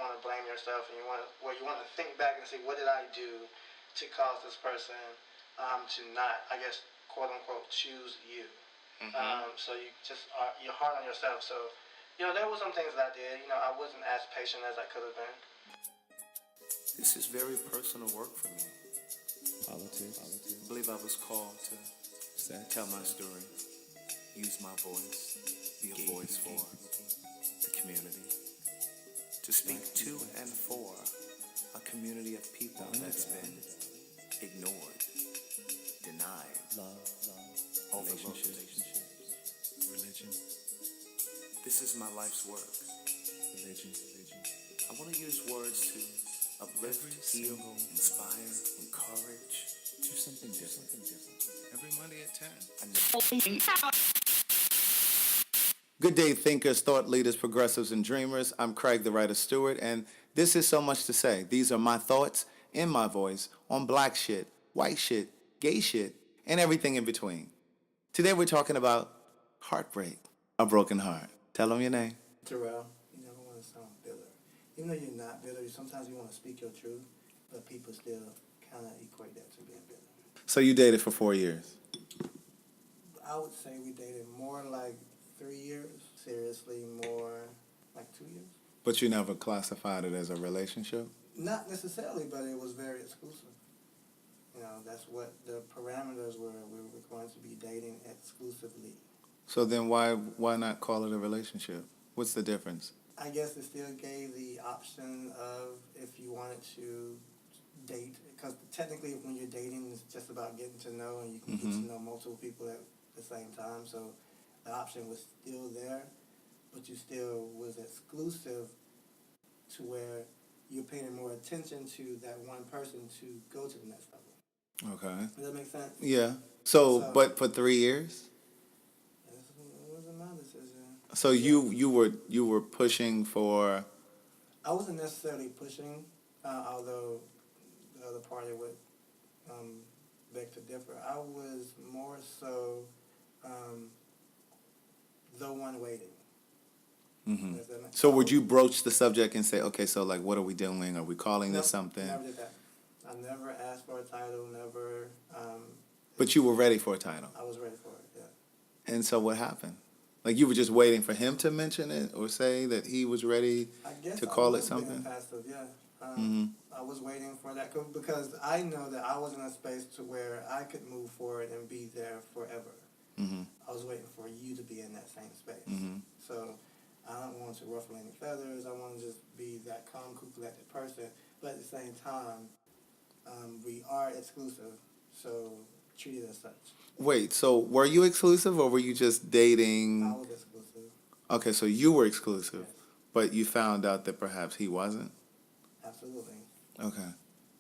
want to blame yourself, and you want to think back and say, what did I do to cause this person to not, I guess, quote unquote, choose you. So you're hard on yourself. So there were some things that I did. I wasn't as patient as I could have been. This is very personal work for me. Politics. I believe I was called to tell my story, use my voice, be a voice for the community, to speak to and for a community of people that's been ignored, denied, overlooked. Religion. This is my life's work. Religion. I want to use words to uplift, heal, inspire, encourage. Do something different. Every Monday at 10. Good day, thinkers, thought leaders, progressives, and dreamers. I'm Craig, the writer Stewart, and this is So Much to Say. These are my thoughts in my voice on black shit, white shit, gay shit, and everything in between. Today we're talking about heartbreak, a broken heart. Tell them your name. Terrell, you never want to sound bitter. Even though you're not bitter, sometimes you want to speak your truth, but people still kind of equate that to being bitter. So you dated for 4 years. I would say we dated more like 3 years. Seriously, more like 2 years. But you never classified it as a relationship? Not necessarily, but it was very exclusive. That's what the parameters were. We were going to be dating exclusively. So then why not call it a relationship? What's the difference? I guess it still gave the option of if you wanted to date, because technically when you're dating, it's just about getting to know, and you can get to know multiple people at the same time. So the option was still there, but you still was exclusive to where you're paying more attention to that one person to go to the next level. Okay. Does that make sense? Yeah. So but for 3 years? It wasn't my decision. So you were pushing for... I wasn't necessarily pushing, although the other party would beg to differ. I was more so the one waiting. Mm-hmm. Does that make So would you broach the subject and say, okay, so like, what are we doing? Are we calling Nope, this something? Never did that. I never asked for a title, never. But you were ready for a title. I was ready for it, yeah. And so what happened? Like you were just waiting for him to mention it or say that he was ready I guess to I call it was being something? passive, yeah. Mm-hmm. I was waiting for that because I know that I was in a space to where I could move forward and be there forever. Mm-hmm. I was waiting for you to be in that same space. Mm-hmm. So I don't want to ruffle any feathers. I want to just be that calm, cool, collected person. But at the same time, we are exclusive, so treat it as such. Wait, so were you exclusive or were you just dating? I was exclusive. Okay, so you were exclusive, Yes. but you found out that perhaps he wasn't? Absolutely. Okay.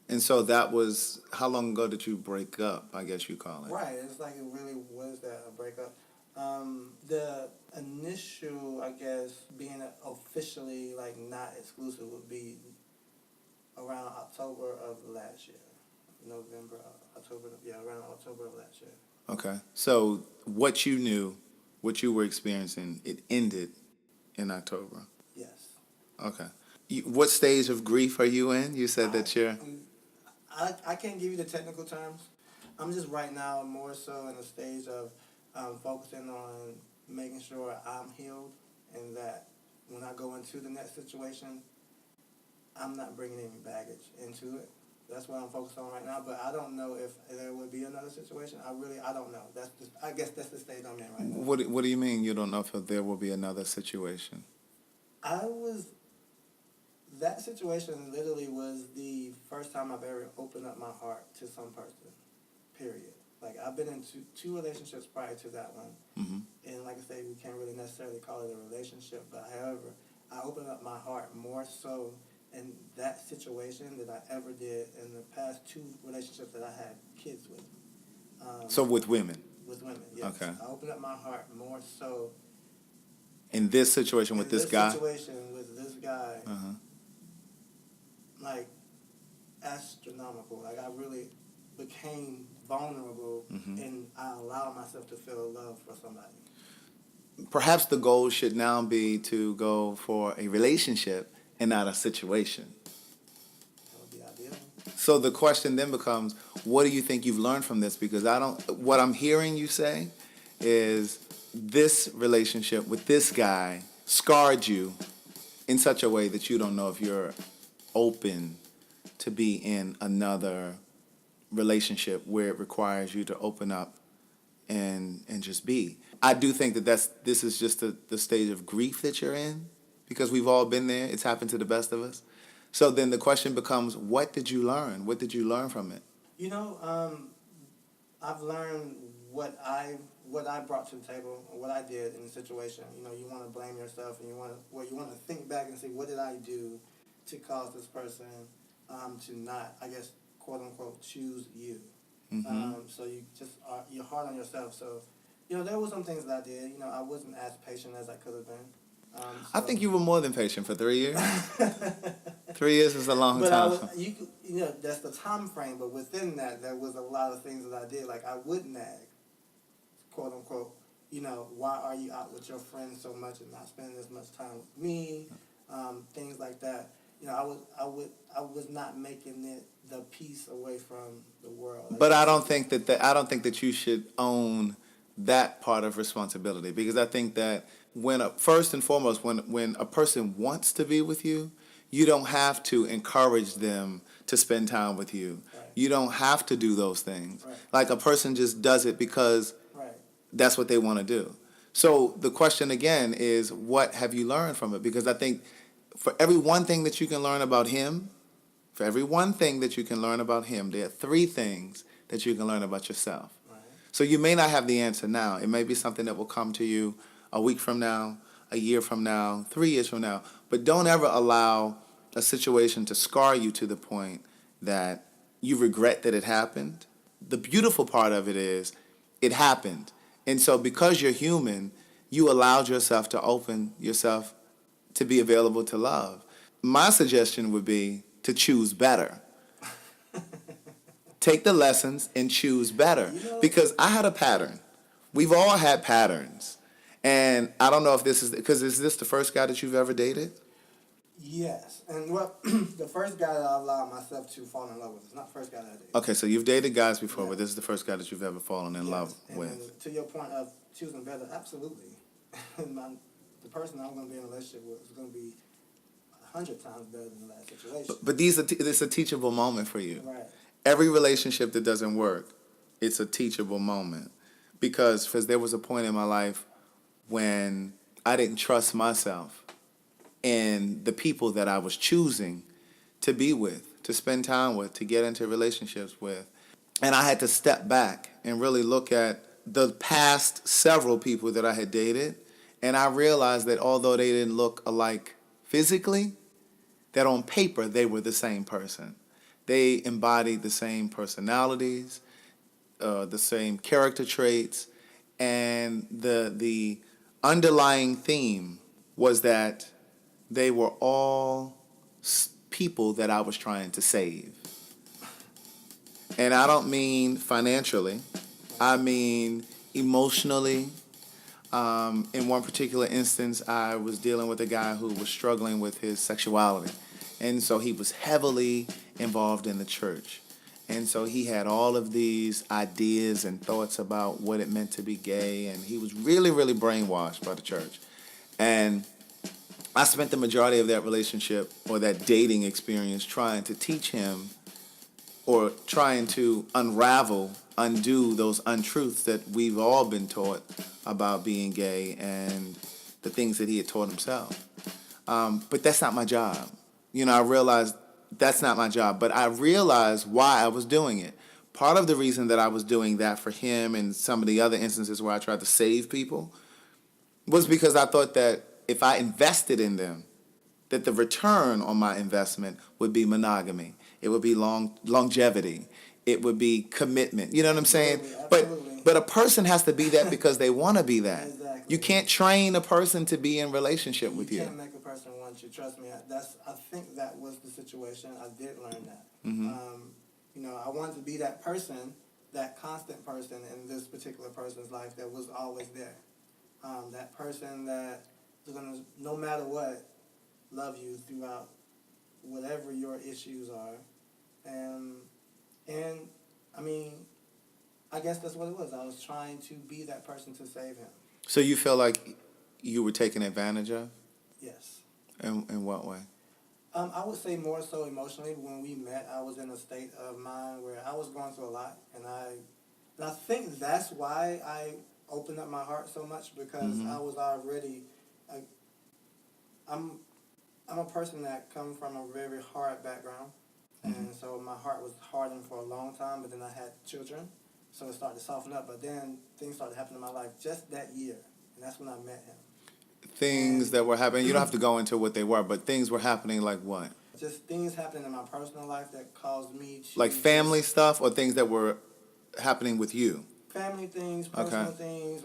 And so that was, how long ago did you break up, I guess you call it? Right. It's like it really was that a breakup. The initial, I guess, being officially like not exclusive would be around October of last year. November, October, around October of last year. Okay. So what you knew, what you were experiencing, it ended in October. Yes. Okay. What stage of grief are you in? You said that you're... I can't give you the technical terms. I'm just right now more so in a stage of focusing on making sure I'm healed and that when I go into the next situation, I'm not bringing any baggage into it. That's what I'm focused on right now, but I don't know if there would be another situation. I don't know. I guess that's the stage I'm in right now. What do you mean you don't know if there will be another situation? That situation literally was the first time I've ever opened up my heart to some person, period. Like, I've been in two relationships prior to that one. Mm-hmm. And like I say, we can't really necessarily call it a relationship, but however, I opened up my heart more so in that situation than I ever did in the past two relationships that I had kids with. So with women? With women, yes. Okay. I opened up my heart more so in this situation with this guy? situation with this guy, Uh-huh. like, astronomical. Like, I really became vulnerable, and I allowed myself to feel love for somebody. Perhaps the goal should now be to go for a relationship and not a situation. That would be ideal. So the question then becomes, what do you think you've learned from this? Because what I'm hearing you say is this relationship with this guy scarred you in such a way that you don't know if you're open to be in another relationship where it requires you to open up and just be. I do think that this is just the stage of grief that you're in, because we've all been there. It's happened to the best of us. So then the question becomes, what did you learn? What did you learn from it? You know, I've learned what I brought to the table, or what I did in the situation. You know, you want to blame yourself, and you want to think back and say, what did I do to cause this person to not, I guess, quote unquote, choose you. So you're hard on yourself. So, you know, there were some things that I did. You know, I wasn't as patient as I could have been. I think you were more than patient for 3 years. 3 years is a long time. You know, that's the time frame. But within that, there was a lot of things that I did. Like, I would nag, quote unquote. You know, why are you out with your friends so much and not spending as much time with me? Things like that. You know, I was not making it the piece away from the world. But I don't think that you should own that part of responsibility, because I think that first and foremost, when a person wants to be with you, you don't have to encourage them to spend time with you. Right. You don't have to do those things. Right. Like, a person just does it because that's what they want to do. So the question again is, what have you learned from it? Because I think for every one thing that you can learn about him, there are 3 things that you can learn about yourself. Right. So you may not have the answer now. It may be something that will come to you a week from now, a year from now, 3 years from now. But don't ever allow a situation to scar you to the point that you regret that it happened. The beautiful part of it is it happened. And so because you're human, you allowed yourself to open yourself to be available to love. My suggestion would be to choose better. Take the lessons and choose better. Because I had a pattern. We've all had patterns. And I don't know if this is the first guy that you've ever dated? Yes. And the first guy that I allowed myself to fall in love with is not the first guy that I dated. Okay, so you've dated guys before, but this is the first guy that you've ever fallen in love with. And to your point of choosing better, absolutely. The person I'm going to be in a relationship with is going to be 100 times better than the last situation. But it's a teachable moment for you. Right. Every relationship that doesn't work, it's a teachable moment. Because there was a point in my life when I didn't trust myself and the people that I was choosing to be with, to spend time with, to get into relationships with. And I had to step back and really look at the past several people that I had dated. And I realized that although they didn't look alike physically, that on paper they were the same person. They embodied the same personalities, the same character traits, and the underlying theme was that they were all people that I was trying to save. And I don't mean financially. I mean emotionally. In one particular instance, I was dealing with a guy who was struggling with his sexuality. And so he was heavily involved in the church. And so he had all of these ideas and thoughts about what it meant to be gay. And he was really, really brainwashed by the church. And I spent the majority of that relationship or that dating experience trying to teach him or trying to undo those untruths that we've all been taught about being gay and the things that he had taught himself. But that's not my job. You know, I realized that's not my job, but I realized why I was doing it. Part of the reason that I was doing that for him and some of the other instances where I tried to save people was because I thought that if I invested in them, that the return on my investment would be monogamy. It would be longevity. It would be commitment. You know what I'm saying? Absolutely. But a person has to be that because they want to be that. Exactly. You can't train a person to be in relationship with you. You can't make a person want you. Trust me. I think that was the situation. I did learn that. You know, I wanted to be that person, that constant person in this particular person's life that was always there. That person that was going to, no matter what, love you throughout whatever your issues are. And I mean, I guess that's what it was. I was trying to be that person to save him. So you feel like you were taken advantage of? Yes. In what way? I would say more so emotionally. When we met, I was in a state of mind where I was going through a lot, and I think that's why I opened up my heart so much, because I was already. I'm a person that comes from a very hard background, and so my heart was hardened for a long time. But then I had children, so it started to soften up. But then things started happening in my life just that year, and that's when I met him. Things that were happening. You don't have to go into what they were, but things were happening like what? Just things happening in my personal life that caused me to... Like family stuff, or things that were happening with you? Family things, personal things,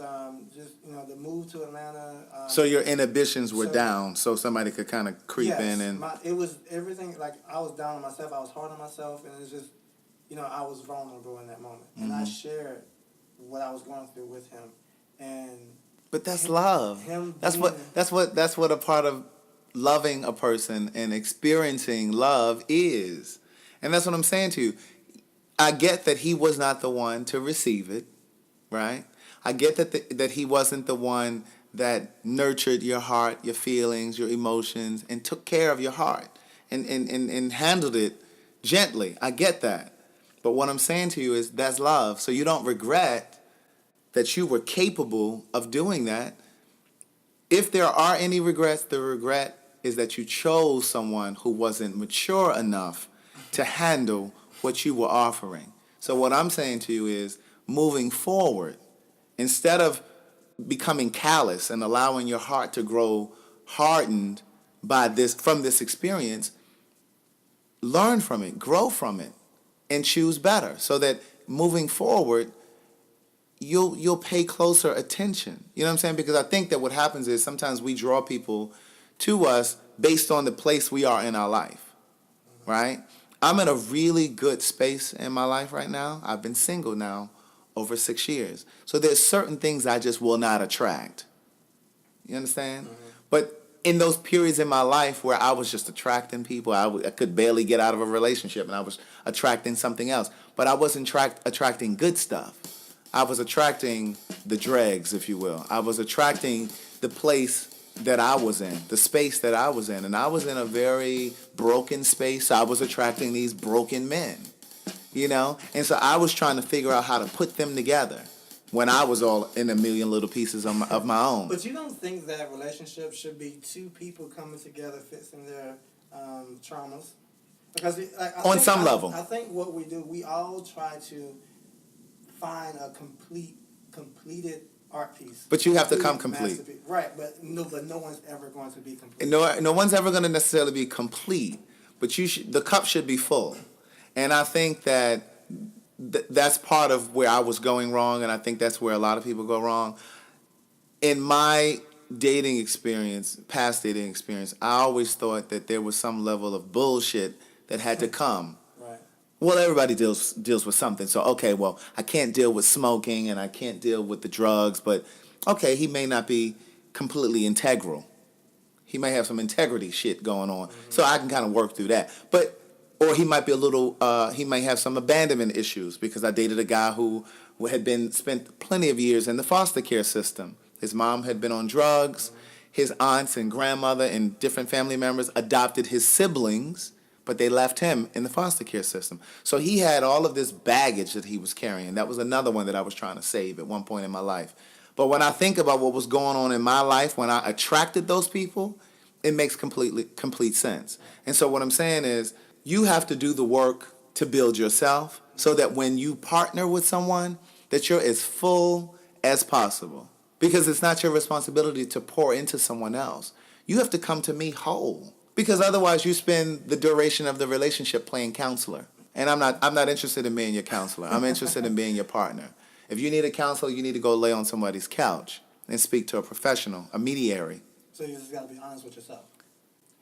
just, the move to Atlanta. So your inhibitions were so- down, so somebody could kind of creep in and... it was everything, like, I was down on myself, I was hard on myself, and it's just, I was vulnerable in that moment. And I shared what I was going through with him, and... But that's love. That's what a part of loving a person and experiencing love is. And that's what I'm saying to you. I get that he was not the one to receive it, right? I get that he wasn't the one that nurtured your heart, your feelings, your emotions, and took care of your heart and handled it gently. I get that. But what I'm saying to you is that's love. So you don't regret that you were capable of doing that. If there are any regrets, the regret is that you chose someone who wasn't mature enough to handle what you were offering. So what I'm saying to you is, moving forward, instead of becoming callous and allowing your heart to grow hardened from this experience, learn from it, grow from it, and choose better, so that moving forward, you'll pay closer attention. You know what I'm saying? Because I think that what happens is sometimes we draw people to us based on the place we are in our life, right? I'm in a really good space in my life right now. I've been single now over 6 years. So there's certain things I just will not attract. You understand? But in those periods in my life where I was just attracting people, I could barely get out of a relationship and I was attracting something else. But I wasn't attracting good stuff. I was attracting the dregs, if you will. I was attracting the place that I was in, the space that I was in. And I was in a very broken space. I was attracting these broken men, And so I was trying to figure out how to put them together when I was all in a million little pieces of my own. But you don't think that relationship should be two people coming together fixing their traumas? Because on some level. I think what we do, we all try to find a completed art piece. But you have to come complete. Right, but no one's ever going to be complete. No one's ever going to necessarily be complete, but the cup should be full. And I think that that's part of where I was going wrong, and I think that's where a lot of people go wrong. In my dating experience, past dating experience, I always thought that there was some level of bullshit that had to come. Well, everybody deals with something. So, okay, well, I can't deal with smoking and I can't deal with the drugs, but, okay, he may not be completely integral. He may have some integrity shit going on. So I can kind of work through that. Or he might be he may have some abandonment issues, because I dated a guy who had spent plenty of years in the foster care system. His mom had been on drugs. His aunts and grandmother and different family members adopted his siblings, but they left him in the foster care system. So he had all of this baggage that he was carrying. That was another one that I was trying to save at one point in my life. But when I think about what was going on in my life when I attracted those people, it makes complete sense. And so what I'm saying is, you have to do the work to build yourself so that when you partner with someone, that you're as full as possible. Because it's not your responsibility to pour into someone else. You have to come to me whole. Because otherwise you spend the duration of the relationship playing counselor. And I'm not interested in being your counselor. I'm interested in being your partner. If you need a counselor, you need to go lay on somebody's couch and speak to a professional, a mediary. So you just got to be honest with yourself.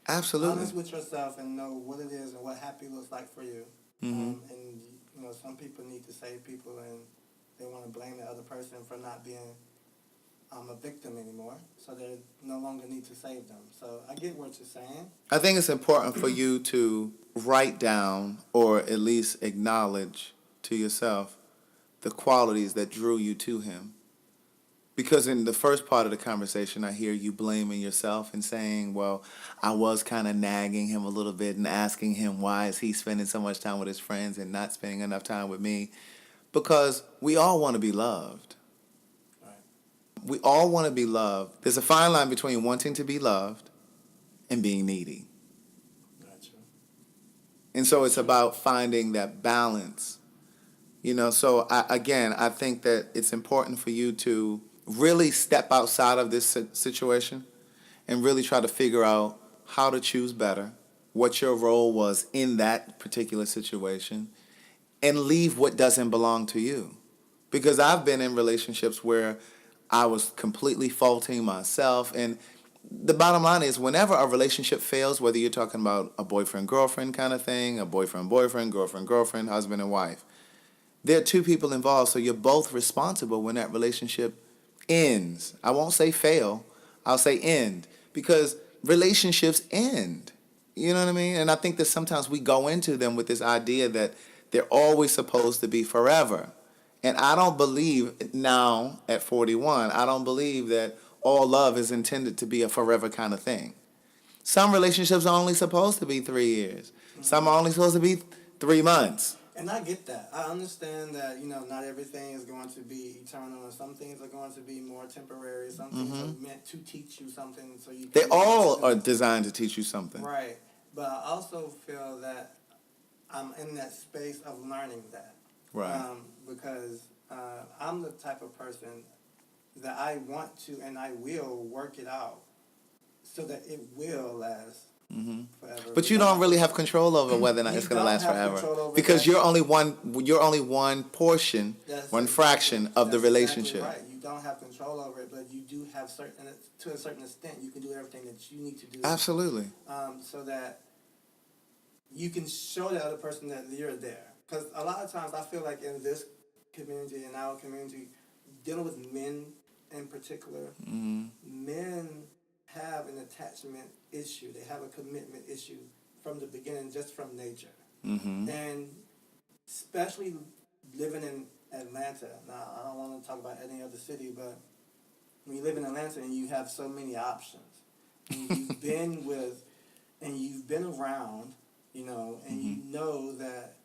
Absolutely. Honest with yourself and know what it is and what happy looks like for you. And some people need to save people, and they want to blame the other person for not being I'm a victim anymore, so they no longer need to save them. So I get what you're saying. I think it's important for you to write down or at least acknowledge to yourself the qualities that drew you to him. Because in the first part of the conversation, I hear you blaming yourself and saying, well, I was kind of nagging him a little bit and asking him why is he spending so much time with his friends and not spending enough time with me. Because we all want to be loved. Right. We all want to be loved. There's a fine line between wanting to be loved and being needy. Gotcha. And so it's about finding that balance. You know, so I think that it's important for you to really step outside of this situation and really try to figure out how to choose better, what your role was in that particular situation, and leave what doesn't belong to you. Because I've been in relationships where I was completely faulting myself. And the bottom line is whenever a relationship fails, whether you're talking about a boyfriend-girlfriend kind of thing, a boyfriend-boyfriend, girlfriend-girlfriend, husband and wife, there are two people involved, so you're both responsible when that relationship ends. I won't say fail, I'll say end. Because relationships end. You know what I mean? And I think that sometimes we go into them with this idea that they're always supposed to be forever. And I don't believe now, at 41, I don't believe that all love is intended to be a forever kind of thing. Some relationships are only supposed to be 3 years. Some are only supposed to be 3 months. And I get that. I understand that, not everything is going to be eternal, and some things are going to be more temporary. Some things are meant to teach you something, so you. They all are designed to teach you something. Right, but I also feel that I'm in that space of learning that. Right. Because I'm the type of person that I want to and I will work it out so that it will last. Forever. But you don't really have control over whether or not it's going to last forever, because you're only one portion, one fraction of the relationship. Exactly right. You don't have control over it, but you do have to a certain extent, you can do everything that you need to do. Absolutely. So that you can show the other person that you're there. Because a lot of times I feel like in this community, in our community, dealing with men in particular, men have an attachment issue. They have a commitment issue from the beginning, just from nature. And especially living in Atlanta. Now, I don't want to talk about any other city, but when you live in Atlanta and you have so many options, and you've been with, and you've been around, and you know that,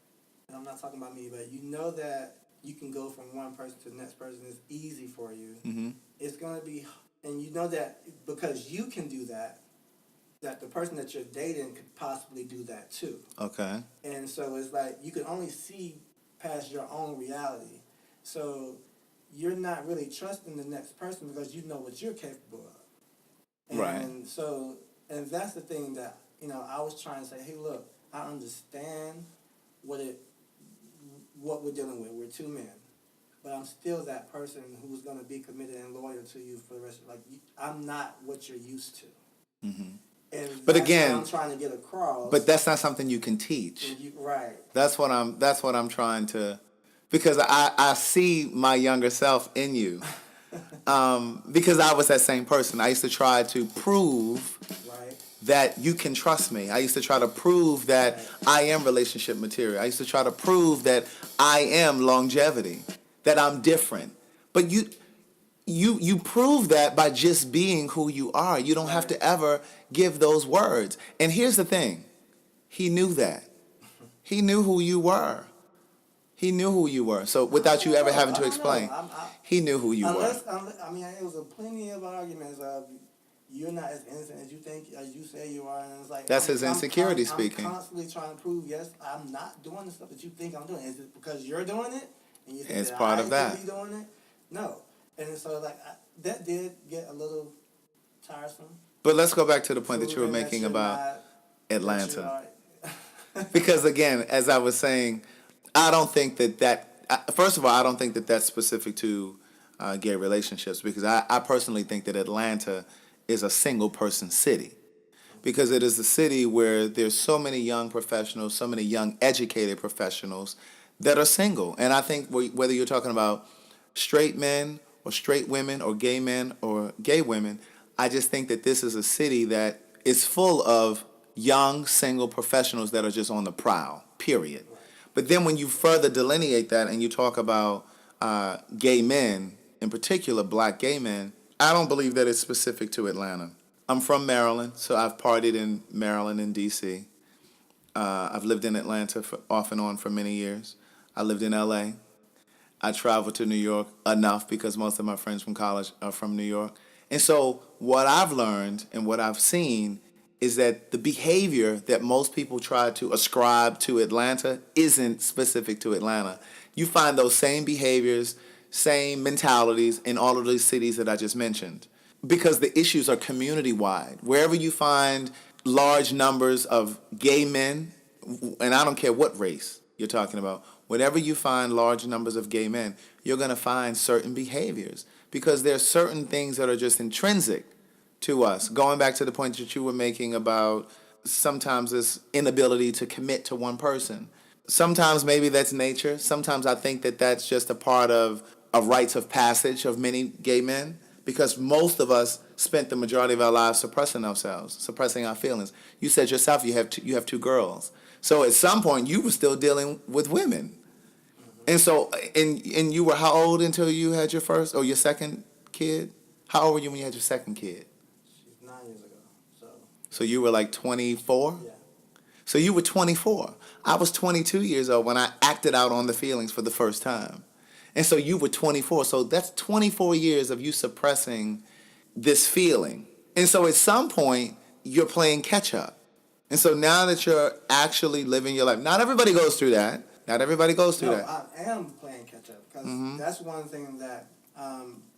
and I'm not talking about me, but you know that you can go from one person to the next person. It's easy for you. It's going to be, and you know that because you can do that, that the person that you're dating could possibly do that too. Okay. And so it's like you can only see past your own reality. So you're not really trusting the next person because you know what you're capable of. And right. So, and that's the thing that, I was trying to say, hey, look, I understand what we're dealing with. We're two men. But I'm still that person who's going to be committed and loyal to you for the rest of I'm not what you're used to. And but again, what I'm trying to get across. But that's not something you can teach. Right. That's what I'm trying to, because I see my younger self in you. Because I was that same person. I used to try to prove that you can trust me. I used to try to prove that I am relationship material. I used to try to prove that I am longevity, that I'm different. But you prove that by just being who you are. You don't have to ever give those words. And here's the thing. He knew that. He knew who you were. He knew who you were. So without you ever having to explain, he knew who you were. It was plenty of arguments of you're not as innocent as you think, as you say you are. And it's like that's his insecurity speaking. I'm constantly trying to prove, yes, I'm not doing the stuff that you think I'm doing. Is it because you're doing it? And you think it's that part I of that. Be doing it? No. And so that did get a little tiresome. But let's go back to the point that you were making about Atlanta. Because again, as I was saying, I don't think that first of all, I don't think that that's specific to gay relationships, because I personally think that Atlanta is a single person city, because it is a city where there's so many young professionals, so many young educated professionals that are single. And I think whether you're talking about straight men or straight women or gay men or gay women. I just think that this is a city that is full of young single professionals that are just on the prowl, period. But then when you further delineate that and you talk about gay men, in particular black gay men, I don't believe that it's specific to Atlanta. I'm from Maryland, so I've partied in Maryland and D.C. I've lived in Atlanta off and on for many years. I lived in L.A. I traveled to New York enough because most of my friends from college are from New York. And so what I've learned and what I've seen is that the behavior that most people try to ascribe to Atlanta isn't specific to Atlanta. You find those same behaviors, same mentalities in all of these cities that I just mentioned. Because the issues are community-wide. Wherever you find large numbers of gay men, and I don't care what race you're talking about, whenever you find large numbers of gay men, you're going to find certain behaviors. Because there are certain things that are just intrinsic to us. Going back to the point that you were making about sometimes this inability to commit to one person. Sometimes maybe that's nature. Sometimes I think that that's just a part of a rites of passage of many gay men, because most of us spent the majority of our lives suppressing ourselves, suppressing our feelings. You said yourself you have two girls. So at some point you were still dealing with women. And so, and you were how old until you had your first or your second kid? How old were you when you had your second kid? She's 9 years ago. So you were like 24? Yeah. So you were 24. I was 22 years old when I acted out on the feelings for the first time. And so you were 24. So that's 24 years of you suppressing this feeling. And so at some point, you're playing catch up. And so now that you're actually living your life, not everybody goes through that. Not everybody goes through that. I am playing catch up because that's one thing that,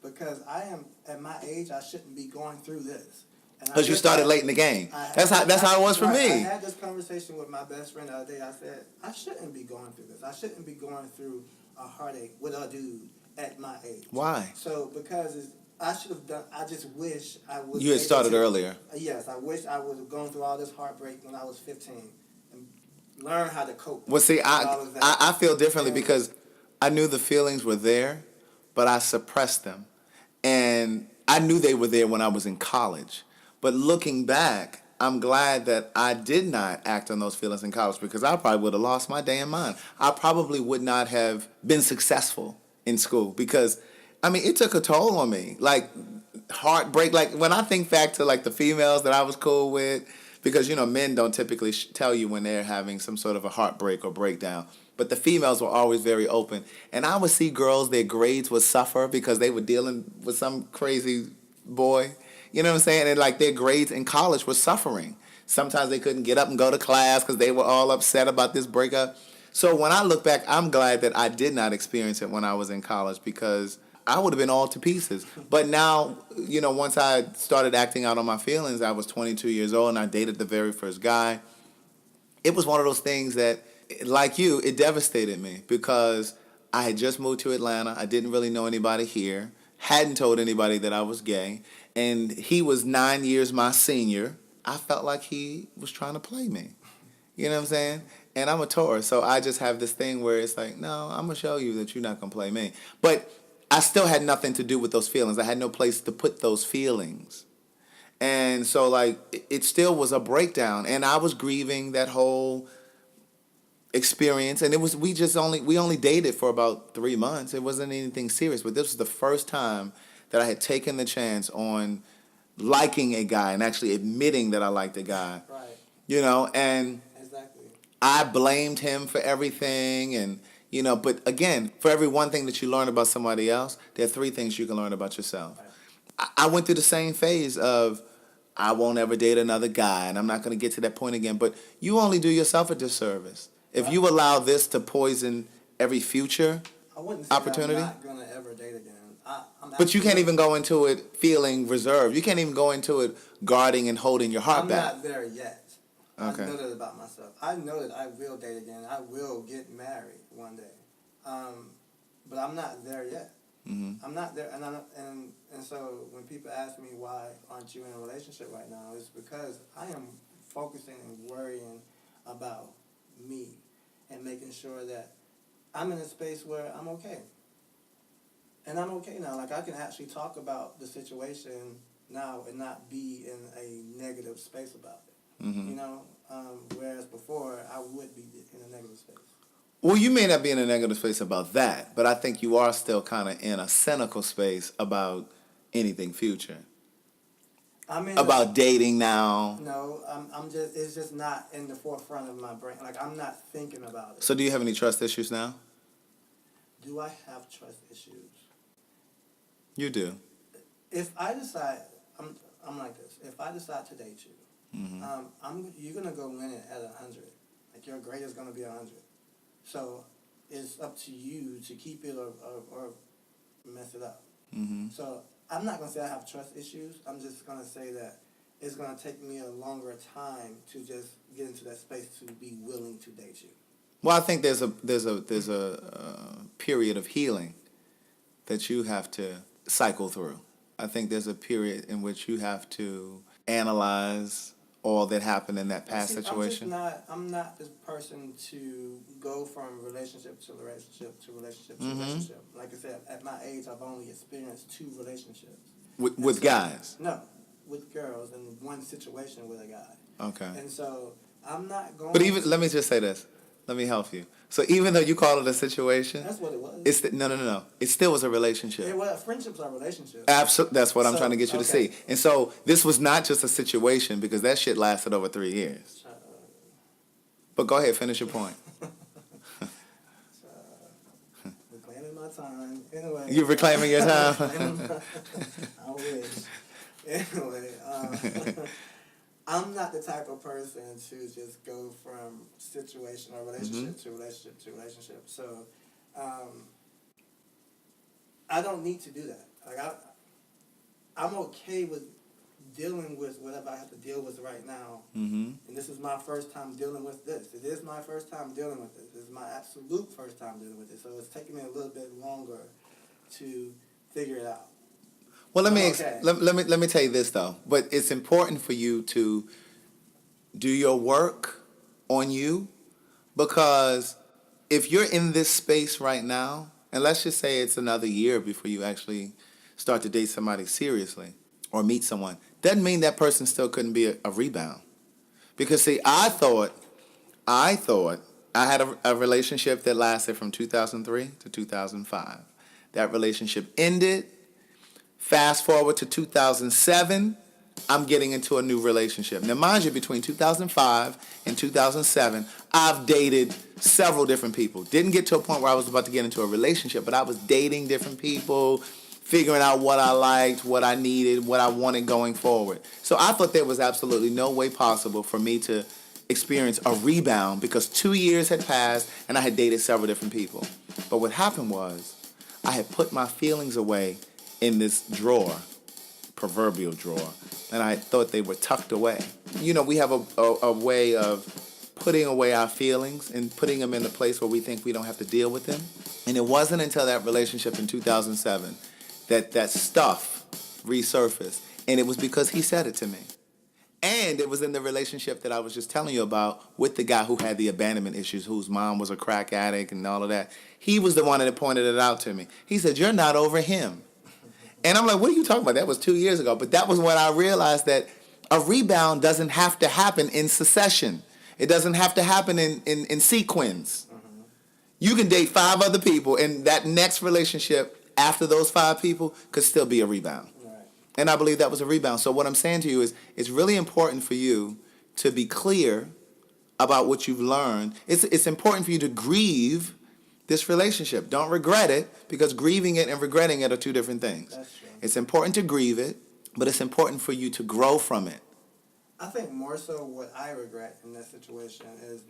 because I am, at my age, I shouldn't be going through this. Because you started late in the game. That's how it was for me. I had this conversation with my best friend the other day. I said, I shouldn't be going through this. I shouldn't be going through a heartache with a dude at my age. Why? So, because I should have done, I just wish I was. You had started earlier. Yes, I wish I was going through all this heartbreak when I was 15 and learn how to cope. Well, see, I feel differently because I knew the feelings were there, but I suppressed them. And I knew they were there when I was in college. But looking back, I'm glad that I did not act on those feelings in college because I probably would have lost my damn mind. I probably would not have been successful in school because, I mean, it took a toll on me. Like, heartbreak. Like, when I think back to, like, the females that I was cool with, because, you know, men don't typically tell you when they're having some sort of a heartbreak or breakdown. But the females were always very open. And I would see girls, their grades would suffer because they were dealing with some crazy boy. You know what I'm saying? And like their grades in college were suffering. Sometimes they couldn't get up and go to class because they were all upset about this breakup. So when I look back, I'm glad that I did not experience it when I was in college because I would have been all to pieces. But now, you know, once I started acting out on my feelings, I was 22 years old and I dated the very first guy. It was one of those things that, like you, it devastated me because I had just moved to Atlanta. I didn't really know anybody here. Hadn't told anybody that I was gay. And he was 9 years my senior. I felt like he was trying to play me. You know what I'm saying? And I'm a Taurus, so I just have this thing where it's like, no, I'm going to show you that you're not going to play me. But I still had nothing to do with those feelings. I had no place to put those feelings. And so, like, it still was a breakdown. And I was grieving that whole experience. And it was, we only dated for about 3 months. It wasn't anything serious. But this was the first time that I had taken the chance on liking a guy and actually admitting that I liked a guy. Right. You know, and Exactly. I blamed him for everything. And, you know, but again, for every one thing that you learn about somebody else, there are 3 things you can learn about yourself. Right. I went through the same phase of I won't ever date another guy, and I'm not going to get to that point again. But you only do yourself a disservice. If you allow this to poison every future opportunity. I'm not going to ever date again. But you can't even go into it feeling reserved. You can't even go into it guarding and holding your heart back. I'm not there yet. Okay. I know that about myself. I know that I will date again. I will get married one day. But I'm not there yet. Mm-hmm. I'm not there. And so when people ask me why aren't you in a relationship right now, it's because I am focusing and worrying about me and making sure that I'm in a space where I'm okay. And I'm okay now. Like, I can actually talk about the situation now and not be in a negative space about it. Mm-hmm. You know? Whereas before, I would be in a negative space. Well, you may not be in a negative space about that, but I think you are still kind of in a cynical space about anything future. I'm in About dating now. No, I'm just. It's just not in the forefront of my brain. Like, I'm not thinking about it. So do you have any trust issues now? Do I have trust issues? You do. If I decide, I'm like this. If I decide to date you, you're gonna go in it at 100. Like, your grade is gonna be 100. So it's up to you to keep it or mess it up. Mm-hmm. So I'm not gonna say I have trust issues. I'm just gonna say that it's gonna take me a longer time to just get into that space to be willing to date you. Well, I think there's a period of healing that you have to cycle through. I think there's a period in which you have to analyze all that happened in that past situation. I'm not this person to go from relationship to relationship to relationship to Mm-hmm. relationship. Like I said, at my age, I've only experienced 2 relationships. With guys? No, with girls, and one situation with a guy. Okay. And so I'm not going. But even, let me just say this. Let me help you. So even though you call it a situation, That's what it was. no. It still was a relationship. Friendships are relationships. Absolutely. That's what I'm So, trying to get you to okay. see. And so this was not just a situation because that shit lasted over 3 years. But go ahead, finish your point. Reclaiming my time. Anyway. You're reclaiming your time. I wish. Anyway, I'm not the type of person to just go from situation or relationship to relationship to relationship. So, I don't need to do that. Like, I'm okay with dealing with whatever I have to deal with right now. Mm-hmm. And this is my first time dealing with this. It is my first time dealing with this. This is my absolute first time dealing with it. So it's taking me a little bit longer to figure it out. Well, let me Okay. let me tell you this though. But it's important for you to do your work on you, because if you're in this space right now, and let's just say it's another year before you actually start to date somebody seriously or meet someone, doesn't mean that person still couldn't be a rebound. Because see, I thought I had a relationship that lasted from 2003 to 2005. That relationship ended. Fast forward to 2007, I'm getting into a new relationship. Now, mind you, between 2005 and 2007, I've dated several different people. Didn't get to a point where I was about to get into a relationship, but I was dating different people, figuring out what I liked, what I needed, what I wanted going forward. So I thought there was absolutely no way possible for me to experience a rebound because 2 years had passed and I had dated several different people. But what happened was I had put my feelings away in this drawer, proverbial drawer, and I thought they were tucked away. You know, we have a way of putting away our feelings and putting them in a place where we think we don't have to deal with them. And it wasn't until that relationship in 2007 that stuff resurfaced. And it was because he said it to me. And it was in the relationship that I was just telling you about with the guy who had the abandonment issues, whose mom was a crack addict and all of that. He was the one that pointed it out to me. He said, "You're not over him." And I'm like, what are you talking about? That was 2 years ago. But that was when I realized that a rebound doesn't have to happen in succession. It doesn't have to happen in sequence. Mm-hmm. You can date 5 other people, and that next relationship after those 5 people could still be a rebound. Right. And I believe that was a rebound. So what I'm saying to you is it's really important for you to be clear about what you've learned. It's important for you to grieve this relationship. Don't regret it, because grieving it and regretting it are 2 different things. That's true. It's important to grieve it, but it's important for you to grow from it. I think more so what I regret in that situation is,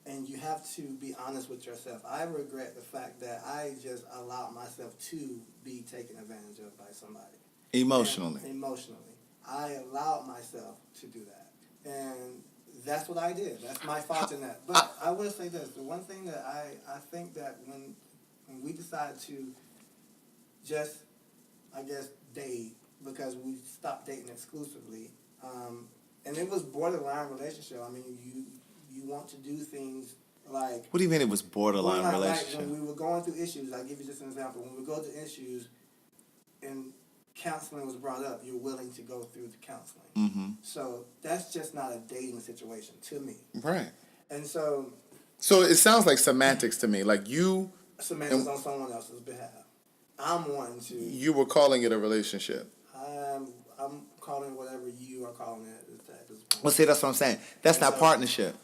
and you have to be honest with yourself, I regret the fact that I just allowed myself to be taken advantage of by somebody. Emotionally. Emotionally. I allowed myself to do that. And that's what I did. That's my fault in that. But I will say this. The one thing that I think that when we decide to just, I guess, date, because we stopped dating exclusively, and it was borderline relationship. I mean, you want to do things Like, What do you mean it was borderline like relationship? when we were going through issues, I'll give you just an example. When we go to issues and counseling was brought up, you're willing to go through the counseling. Mm-hmm. So that's just not a dating situation to me. Right. And so So it sounds like semantics to me. Like Samantha's on someone else's behalf. I'm wanting to. you were calling it a relationship. I'm calling whatever you are calling it at this point. Well, see, that's what I'm saying. That's not So- partnership.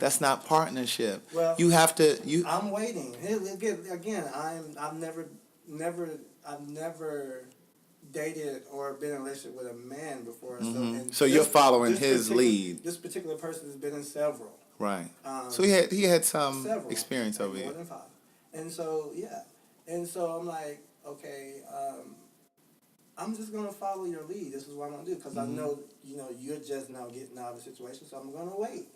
That's not partnership. Well, you have to. I'm waiting. Again, I've never dated or been in a relationship with a man before. Mm-hmm. So you're following his lead. This particular person has been in several. Right. So he had some Several. experience Like over more here. than 5. And so, yeah. And so I'm like, okay, I'm just going to follow your lead. This is what I'm going to do. Because I know, you're just now getting out of the situation. So I'm going to wait.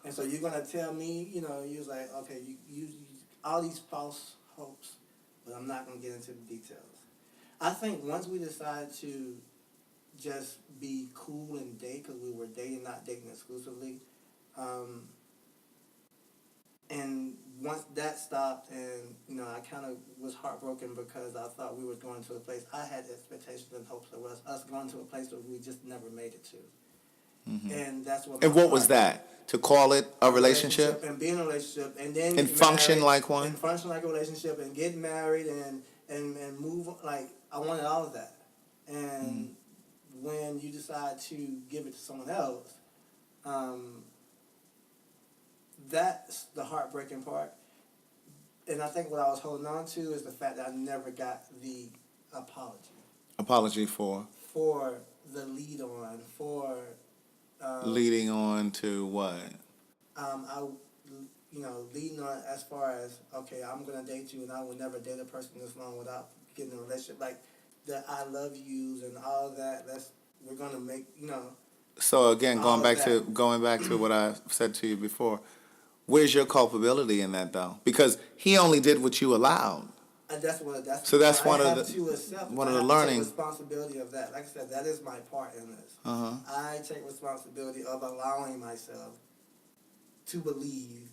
And so you're going to tell me, you was like, okay, you all these false hopes. But I'm not going to get into the details. I think once we decide to just be cool and date, because we were dating, not dating exclusively, and once that stopped, and I kind of was heartbroken because I thought we were going to a place. I had expectations and hopes of us going to a place that we just never made it to. Mm-hmm. And that's what. And what was that? To call it a relationship? And be in a relationship, and then And get function married, like one? and function like a relationship, and get married, and move. Like, I wanted all of that. And when you decide to give it to someone else, that's the heartbreaking part. And I think what I was holding on to is the fact that I never got the apology. Apology for the lead on, leading on to what? Leading on as far as, okay, I'm going to date you and I will never date a person this long without getting in a relationship. Like, the I love yous and all that, we're going to make, So again, all going of back to what I said to you before, where's your culpability in that though? Because he only did what you allowed. And that's one of the I learning. take responsibility of that. Like I said, that is my part in this. Uh-huh. I take responsibility of allowing myself to believe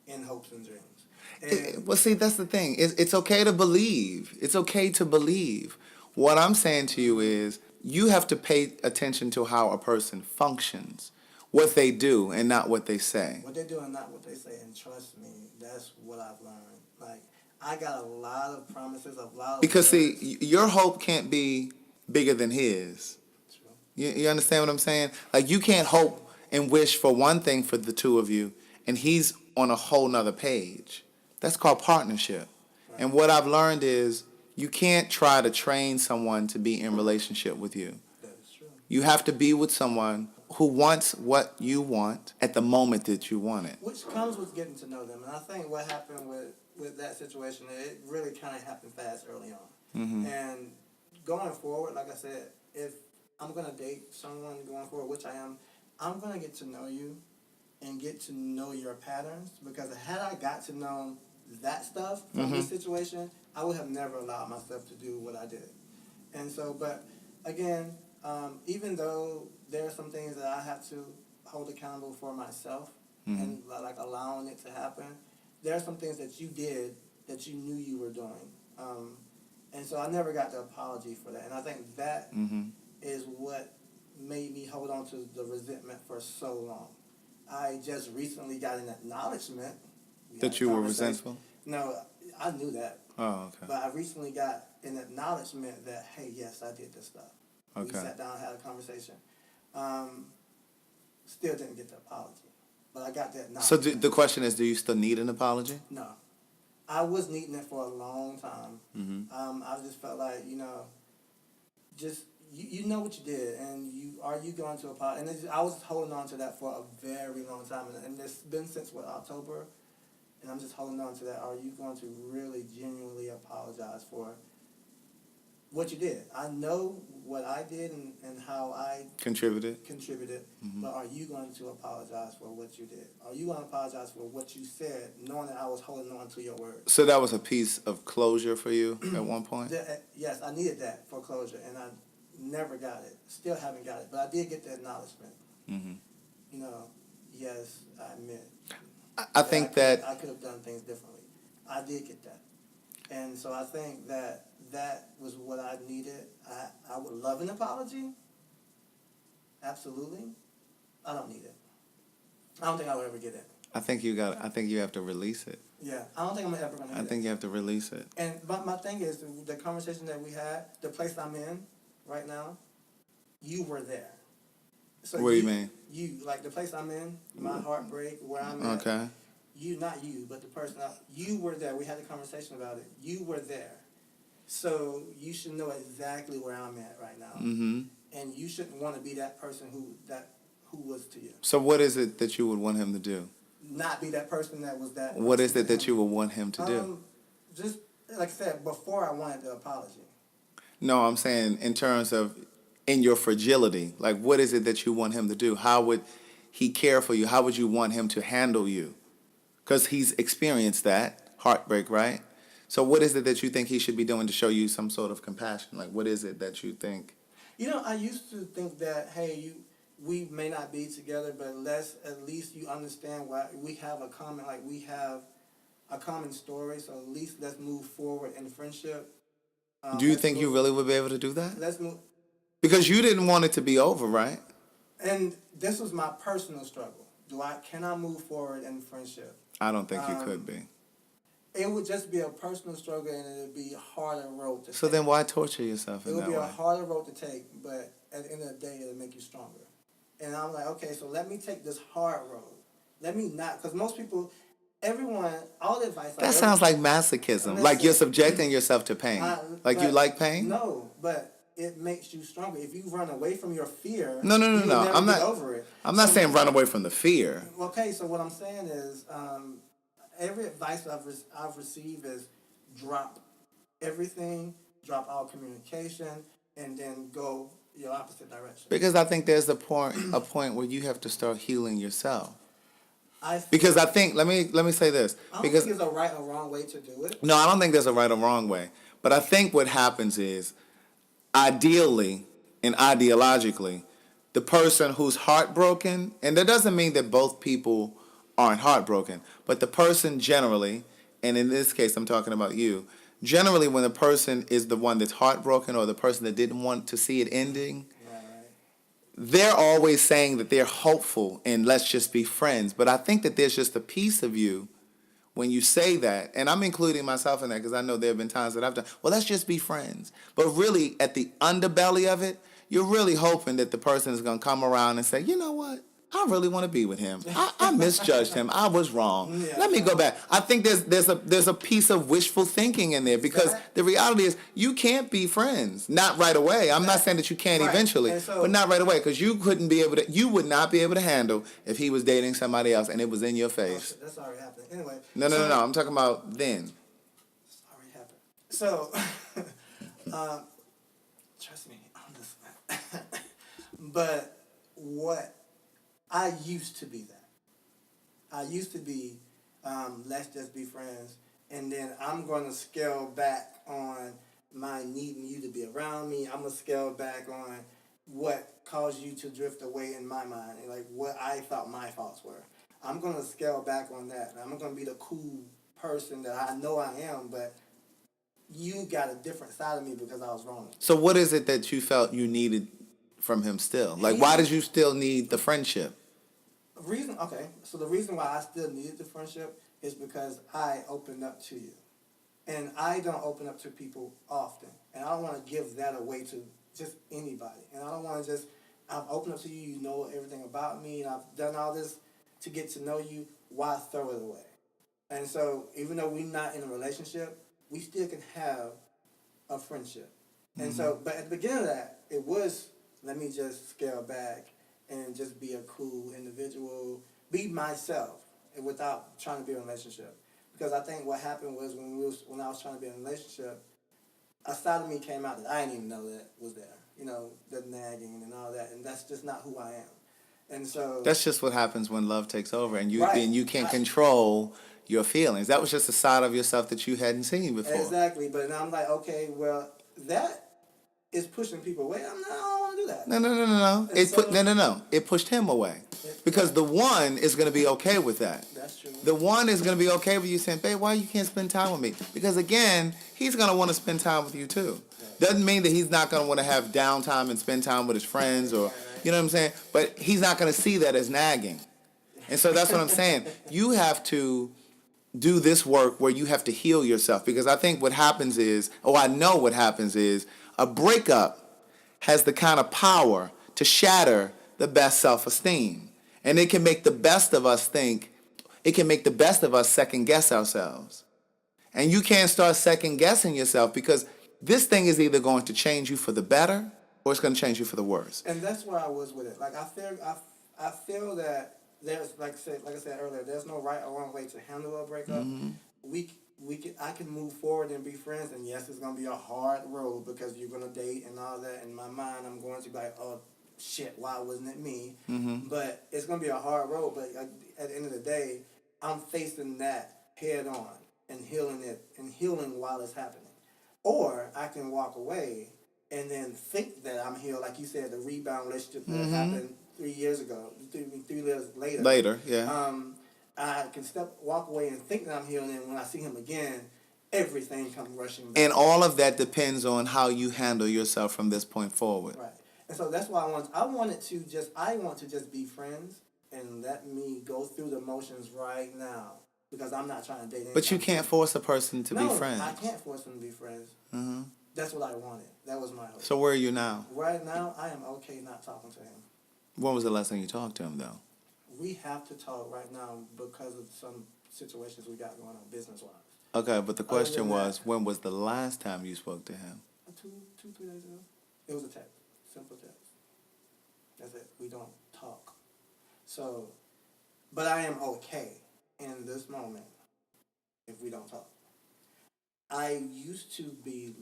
in hopes and dreams. And Well, see, that's the thing. It's okay to believe. It's okay to believe. What I'm saying to you is you have to pay attention to how a person functions, what they do, and not what they say. what they do and not what they say. And trust me, that's what I've learned. Like, I got a lot of promises, a lot of Because, words. see, your hope can't be bigger than his. True. You understand what I'm saying? Like, you can't hope and wish for one thing for the two of you, and he's on a whole nother page. That's called partnership. Right. And what I've learned is you can't try to train someone to be in relationship with you. That is true. You have to be with someone who wants what you want at the moment that you want it. Which comes with getting to know them. And I think what happened with that situation, it really kind of happened fast early on. Mm-hmm. And going forward, like I said, if I'm going to date someone going forward, which I am, I'm going to get to know you and get to know your patterns. Because had I got to know that stuff from this situation, I would have never allowed myself to do what I did. And so, but again, even though there are some things that I have to hold accountable for myself and like allowing it to happen, there are some things that you did that you knew you were doing. And so I never got the apology for that. And I think that is what made me hold on to the resentment for so long. I just recently got an acknowledgement. That you were resentful? No, I knew that. Oh, okay. But I recently got an acknowledgement that, hey, yes, I did this stuff. Okay. We sat down and had a conversation. Still didn't get the apology. But I got that acknowledgement. So the question is, do you still need an apology? No. I was needing it for a long time. I just felt like, just, you know what you did, and are you going to apologize? And I was holding on to that for a very long time. And it's been since, October? And I'm just holding on to that. Are you going to really genuinely apologize for what you did? I know what I did and how I Contributed? but are you going to apologize for what you did? Are you going to apologize for what you said, knowing that I was holding on to your word? So that was a piece of closure for you at one point? Yes, I needed that for closure, and I never got it. Still haven't got it, but I did get the acknowledgement. Yes, I admit. I think that I could have done things differently. I did get that. And so I think that was what I needed. I would love an apology. Absolutely. I don't need it. I don't think I would ever get it. I think you have to release it. Yeah, I don't think I'm ever going to I think you have to release it. And but my thing is, the conversation that we had, the place I'm in right now, you were there. So What do you mean? You, like the place I'm in, my heartbreak, where I'm at. Okay. You, not you, but the person, you were there. We had a conversation about it. You were there. So you should know exactly where I'm at right now. Mm-hmm. And you shouldn't want to be that person who was to you. So what is it that you would want him to do? Not be that person that was that. What is person it to that him. you would want him to do? Just like I said before, I wanted the apology. No, I'm saying in terms of in your fragility. Like, what is it that you want him to do? How would he care for you? How would you want him to handle you? Because he's experienced that heartbreak, right? So what is it that you think he should be doing to show you some sort of compassion? Like, what is it that you think? You know, I used to think that, hey, we may not be together, but at least you understand why we have a common story, so at least let's move forward in friendship. Do you think you really would be able to do that? Let's move. Because you didn't want it to be over, right? And this was my personal struggle. Can I move forward in friendship? I don't think you could be. It would just be a personal struggle, and it would be a harder road to take. So then why torture yourself It in would that be way? a harder road to take, but at the end of the day, it'll make you stronger. And I'm like, okay, so let me take this hard road. Let me not, because most people, everyone, all the advice. That sounds like masochism. Like you're subjecting yourself to pain. Like you like pain? No, but it makes you stronger. If you run away from your fear, No. you will never I'm get not over it. I'm not saying run away from the fear. Okay, so what I'm saying is, every advice I've received is drop everything, drop all communication, and then go your opposite direction. Because I think there's a point where you have to start healing yourself. I feel- Because I think let me say this. I don't Because think there's a right or wrong way to do it. no, I don't think there's a right or wrong way. But I think what happens is, ideally and ideologically, the person who's heartbroken, and that doesn't mean that both people aren't heartbroken, but the person generally, and in this case I'm talking about you, generally when the person is the one that's heartbroken or the person that didn't want to see it ending, they're always saying that they're hopeful and let's just be friends. But I think that there's just a piece of you when you say that, and I'm including myself in that because I know there have been times that I've done, well, let's just be friends. But really, at the underbelly of it, you're really hoping that the person is going to come around and say, you know what? I really want to be with him. I misjudged him. I was wrong. Yeah. Let me go back. I think there's a piece of wishful thinking in there because the reality is you can't be friends. Not right away. I'm not saying that you can't Right. eventually, And so- but not right away because you would not be able to handle if he was dating somebody else and it was in your face. That's already happened. Anyway. No. I'm talking about then. It's already happened. So, trust me on this one. But what I used to be that. I used to be, let's just be friends, and then I'm going to scale back on my needing you to be around me. I'm going to scale back on what caused you to drift away in my mind, and like what I thought my faults were. I'm going to scale back on that. I'm going to be the cool person that I know I am, but you got a different side of me because I was wrong. So what is it that you felt you needed from him still? Like, why did you still need the friendship? So the reason why I still needed the friendship is because I opened up to you. And I don't open up to people often. And I don't want to give that away to just anybody. And I don't want to I've opened up to you, you know everything about me, and I've done all this to get to know you, why throw it away? And so even though we're not in a relationship, we still can have a friendship. And so, but at the beginning of that, it was, let me just scale back and just be a cool individual, be myself, and without trying to be in a relationship. Because I think what happened was when I was trying to be in a relationship, a side of me came out that I didn't even know that was there. You know, the nagging and all that, and that's just not who I am. And so That's just what happens when love takes over and you Right. and you can't control your feelings. That was just a side of yourself that you hadn't seen before. Exactly, but now I'm like, okay, well, that is pushing people away. I don't want to do that. No. And so- No. It pushed him away. Because the one is going to be okay with that. That's true. The one is going to be okay with you saying, babe, why you can't spend time with me? Because again, he's going to want to spend time with you too. Doesn't mean that he's not going to want to have downtime and spend time with his friends or, you know what I'm saying? But he's not going to see that as nagging. And so that's what I'm saying. You have to do this work where you have to heal yourself. Because I think what happens is, I know what happens is, a breakup has the kind of power to shatter the best self-esteem. And it can make the best of us second guess ourselves. And you can't start second guessing yourself because this thing is either going to change you for the better or it's going to change you for the worse. And that's where I was with it. Like I feel that there's like I said earlier, there's no right or wrong way to handle a breakup. I can move forward and be friends, and yes, it's gonna be a hard road because you're gonna date and all that. In my mind, I'm going to be like, oh shit, why wasn't it me? But it's gonna be a hard road. But at the end of the day, I'm facing that head on and healing while it's happening. Or I can walk away and then think that I'm healed, like you said, the rebound relationship that happened 3 years ago, 3 years later. Later, yeah. I can walk away and think that I'm healed, and when I see him again, everything comes rushing back. And all of that depends on how you handle yourself from this point forward. Right. And so that's why I want to just be friends and let me go through the motions right now. Because I'm not trying to date anybody. But you can't force a person to be friends. I can't force them to be friends. That's what I wanted. That was my hope. So where are you now? Right now, I am okay not talking to him. When was the last time you talked to him, though? We have to talk right now because of some situations we got going on business-wise. Okay, but the question than was, that- when was the last time you spoke to him? 3 days ago. It was a text. Simple text. That's it. We don't talk. So, but I am okay in this moment if we don't talk. I used to be,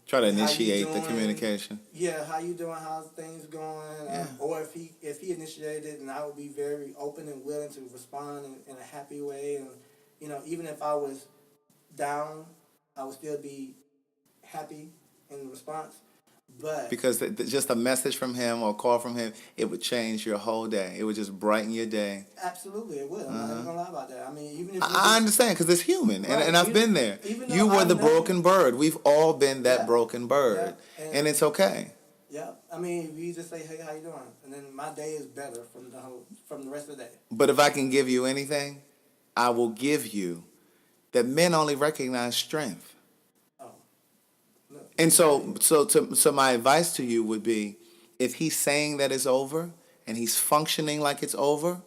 Try to how you initiate the doing? communication. Yeah, how you doing? How's things going? Yeah. Or if he initiated, and I would be very open and willing to respond in a happy way, and even if I was down, I would still be happy in response. But Because just a message from him or a call from him, it would change your whole day. It would just brighten your day. absolutely, it would. I'm not even gonna lie about that. I mean, even if I understand because it's human, Right, and I've been there. even though You were I the know- broken bird. We've all been that Yeah. broken bird, Yeah, and it's okay. Yeah, I mean, if you just say, "Hey, how you doing?" and then my day is better from the rest of the day. But if I can give you anything, I will give you that men only recognize strength. Oh, look. And so my advice to you would be, if he's saying that it's over and he's functioning like it's over,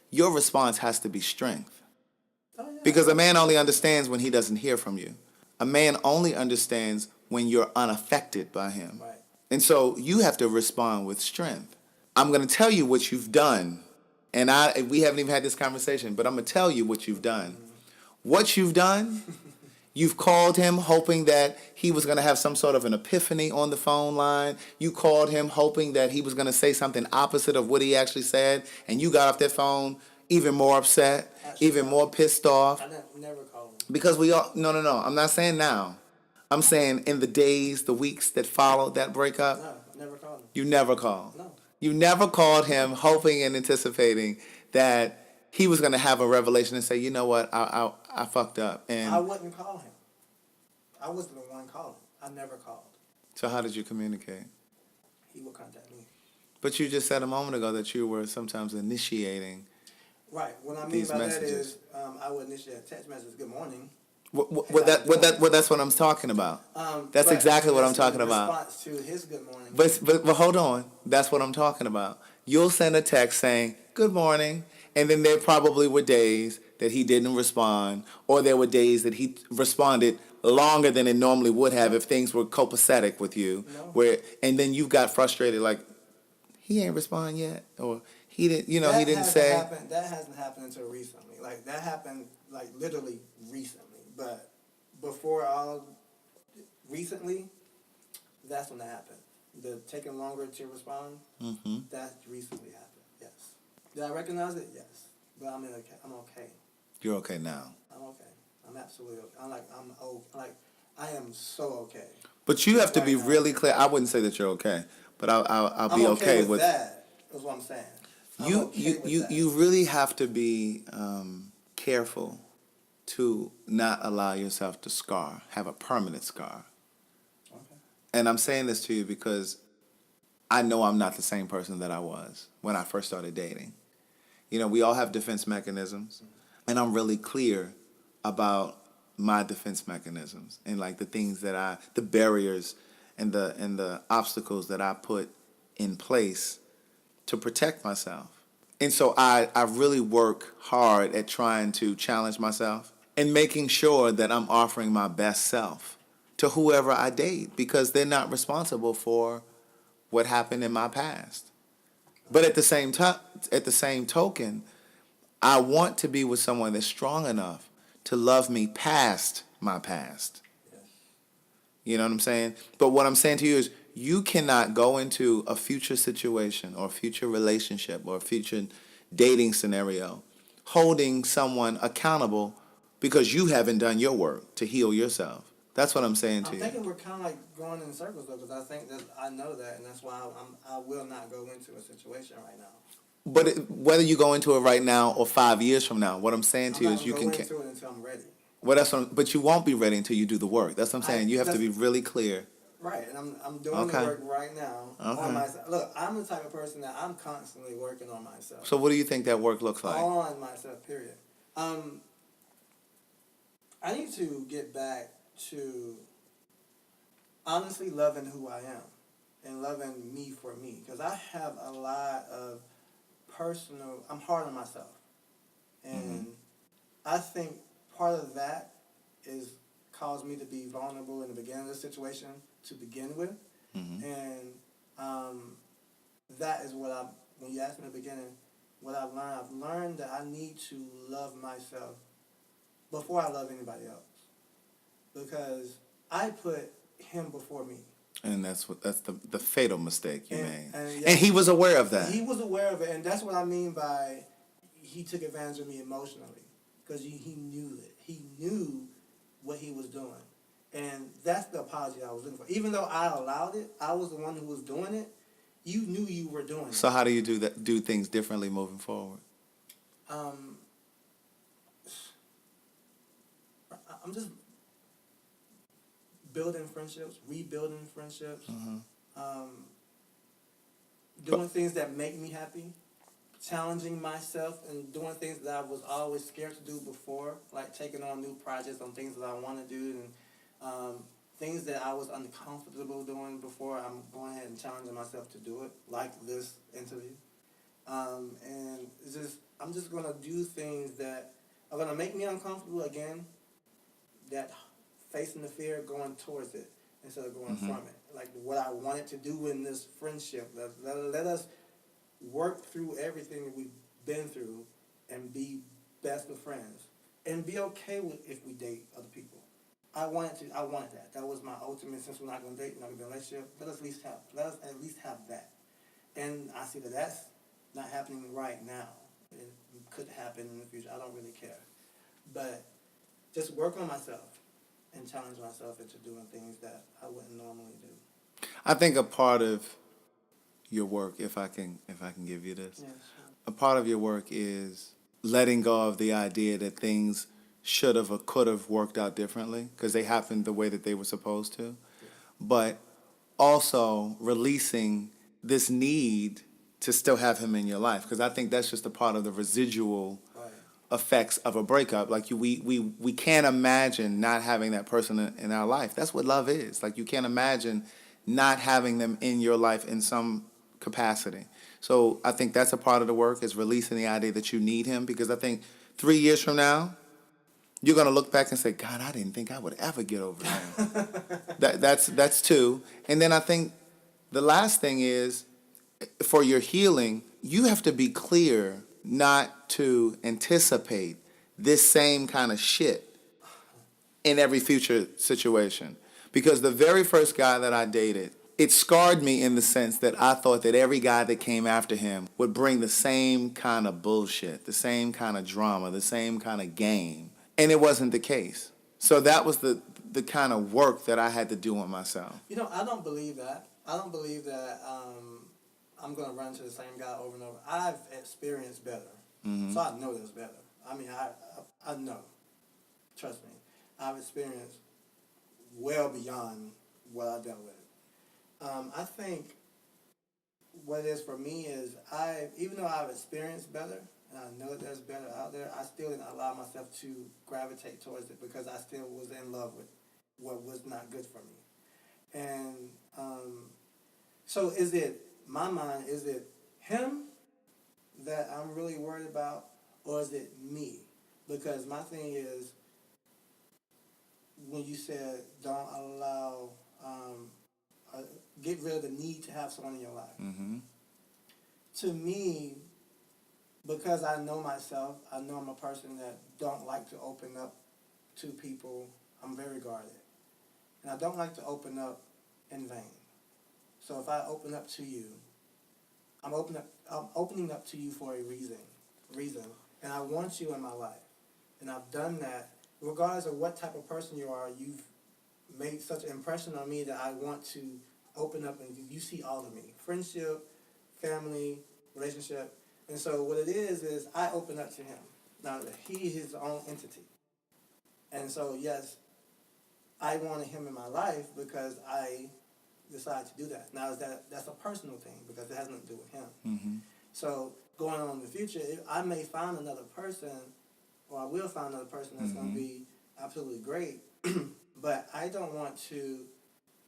your response has to be strength. Oh, yeah. Because a man only understands when he doesn't hear from you. A man only understands when you're unaffected by him. Right. And so you have to respond with strength. I'm going to tell you what you've done. And we haven't even had this conversation, but I'm going to tell you what you've done. What you've done, you've called him hoping that he was going to have some sort of an epiphany on the phone line. You called him hoping that he was going to say something opposite of what he actually said. And you got off that phone even more upset, even more pissed off. I never call him. Because no, I'm not saying now. I'm saying in the days, the weeks that followed that breakup, No, I never called him. you never called. No. You never called him hoping and anticipating that he was going to have a revelation and say, you know what, I fucked up. And I wouldn't call him. I wasn't the one calling. I never called. so how did you communicate? He would contact me. But you just said a moment ago that you were sometimes initiating. Right. What I mean These by messages. that is, I would initiate a text message. Good morning. That's what I'm talking about. That's Right. exactly what I'm That's talking in about. response to his good morning. But hold on. That's what I'm talking about. You'll send a text saying, good morning. And then there probably were days that he didn't respond. Or there were days that he responded longer than it normally would have if things were copacetic with you. No. And then you got frustrated like, he ain't respond yet. Or he didn't, he didn't hasn't say. That hasn't happened until recently. Like, that happened, like, literally recently. But before recently, that's when that happened. The taking longer to respond, that recently happened, yes. Did I recognize it? Yes. But I'm okay. You're okay now. I'm okay. I'm absolutely okay. I am so okay. But you have to be Right now. really clear. I wouldn't say that you're okay, but I'll be I'm okay with that. Is what I'm saying. I'm okay with that. you really have to be careful to not allow yourself to have a permanent scar. Okay. And I'm saying this to you because I know I'm not the same person that I was when I first started dating. You know, we all have defense mechanisms, and I'm really clear about my defense mechanisms and like the things that the barriers and the obstacles that I put in place to protect myself. And so I really work hard at trying to challenge myself and making sure that I'm offering my best self to whoever I date because they're not responsible for what happened in my past. But at the same token, I want to be with someone that's strong enough to love me past my past. Yes. You know what I'm saying? But what I'm saying to you is you cannot go into a future situation or future relationship or future dating scenario holding someone accountable because you haven't done your work to heal yourself. That's what I'm saying to I'm you. thinking we're kind of like going in circles though, because I think that I know that, and that's why I will not go into a situation right now. But whether you go into it right now or 5 years from now, what I'm saying to you is you can. go into it until I'm ready. Well, but you won't be ready until you do the work. That's what I'm saying. You have to be really clear. Right, and I'm doing the work right now on myself. Look, I'm the type of person that I'm constantly working on myself. So what do you think that work looks like? On myself, period. I need to get back to honestly loving who I am and loving me for me, because I have a lot of I'm hard on myself, and I think part of that is caused me to be vulnerable in the beginning of the situation to begin with, and that is what when you asked me in the beginning, what I've learned that I need to love myself before I love anybody else, because I put him before me. And that's the fatal mistake you made. And and he was aware of that. He was aware of it, and that's what I mean by he took advantage of me emotionally, because he knew it. He knew what he was doing, and that's the apology I was looking for. Even though I allowed it, I was the one who was doing it. You knew you were doing it. So how do you do things differently moving forward? I'm just building friendships, rebuilding friendships, doing things that make me happy, challenging myself and doing things that I was always scared to do before, like taking on new projects on things that I want to do, and things that I was uncomfortable doing before. I'm going ahead and challenging myself to do it, like this interview. And it's I'm just going to do things that are going to make me uncomfortable again, that facing the fear, going towards it instead of going from it. Like what I wanted to do in this friendship. Let us work through everything that we've been through and be best of friends. And be okay with if we date other people. I wanted that. That was my ultimate, since we're not going to date, we're not going to be in a relationship, let us at least have that. And I see that that's not happening right now. It could happen in the future. I don't really care. But just work on myself and challenge myself into doing things that I wouldn't normally do. I think a part of your work, if I can give you this, Yeah, sure. a part of your work is letting go of the idea that things should have or could have worked out differently because they happened the way that they were supposed to, but also releasing this need to still have him in your life, because I think that's just a part of the residual effects of a breakup. Like we can't imagine not having that person in our life. That's what love is. Like you can't imagine not having them in your life in some capacity. So I think that's a part of the work, is releasing the idea that you need him, because I think 3 years from now, you're gonna look back and say, God, I didn't think I would ever get over him. That's two. And then I think the last thing is, for your healing, you have to be clear not to anticipate this same kind of shit in every future situation. Because the very first guy that I dated, it scarred me in the sense that I thought that every guy that came after him would bring the same kind of bullshit, the same kind of drama, the same kind of game. And it wasn't the case. So that was the kind of work that I had to do on myself. You know, I don't believe that. I don't believe that I'm going to run to the same guy over and over. I've experienced better. So I know there's better. I mean, I know. Trust me. I've experienced well beyond what I dealt with. I think what it is for me is even though I've experienced better, and I know that there's better out there, I still didn't allow myself to gravitate towards it because I still was in love with what was not good for me. And so is it, my mind, is it him that I'm really worried about, or is it me? Because my thing is, when you said don't allow, get rid of the need to have someone in your life. To me, because I know myself, I know I'm a person that don't like to open up to people. I'm very guarded. And I don't like to open up in vain. So if I open up to you, I'm opening up to you for a reason. And I want you in my life. And I've done that. Regardless of what type of person you are, you've made such an impression on me that I want to open up and you see all of me. Friendship, family, relationship. And so what it is I open up to him. Now, he is his own entity. And so, yes, I wanted him in my life because I decided to do that. Now, that's a personal thing because it has nothing to do with him. So going on in the future, I may find another person, or I will find another person that's going to be absolutely great, but I don't want to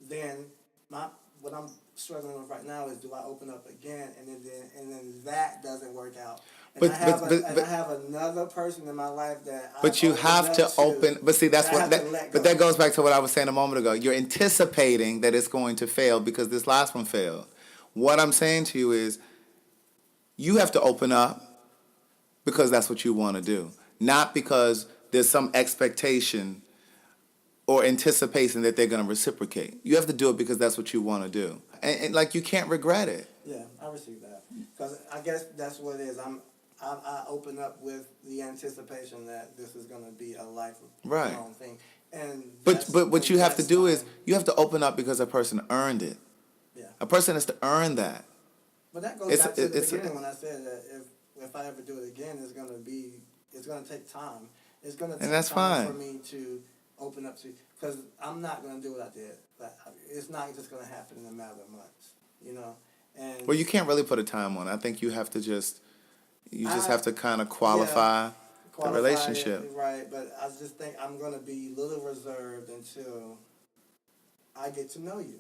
then, what I'm struggling with right now is, do I open up again, and then that doesn't work out. And I have another person in my life that But you have to open. But see, that's what. But that goes back to what I was saying a moment ago. You're anticipating that it's going to fail because this last one failed. What I'm saying to you is, you have to open up because that's what you want to do, not because there's some expectation or anticipation that they're going to reciprocate. You have to do it because that's what you want to do, and like you can't regret it. Yeah, I receive that because I guess that's what it is. I open up with the anticipation that this is going to be a lifelong thing. And but what you have to do is you have to open up because a person earned it. Yeah. A person has to earn that. But that goes back to the beginning when I said that if I ever do it again, it's going to take time. It's going to take time for me to open up to, because I'm not going to do what I did. It's not just going to happen in a matter of months, you know. And well, you can't really put a time on it. I think you have to just have to kind of qualify the relationship. It, right, but I just think I'm going to be a little reserved until I get to know you.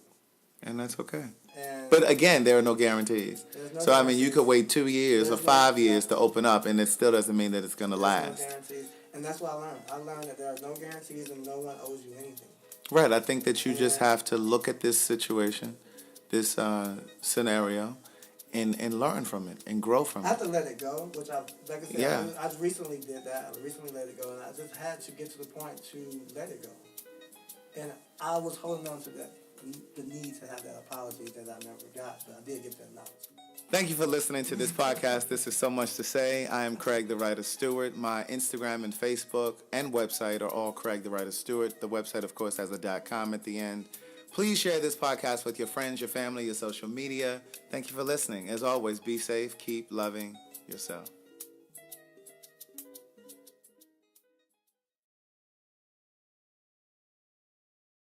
And that's okay. And but again, there are no guarantees. So, I mean, you could wait 2 years or 5 years to open up, and it still doesn't mean that it's going to last. No guarantees. And that's what I learned. I learned that there are no guarantees and no one owes you anything. Right. I think that you just have to look at this situation, this scenario, and learn from it and grow from it. I have to let it go, which like I said, I recently did that. I recently let it go, and I just had to get to the point to let it go. And I was holding on to the need to have that apology that I never got, but I did get that knowledge. Thank you for listening to this podcast. This is So Much to Say. I am Craig the Writer Stewart. My Instagram and Facebook and website are all Craig the Writer Stewart. The website, of course, has a .com at the end. Please share this podcast with your friends, your family, your social media. Thank you for listening. As always, be safe. Keep loving yourself.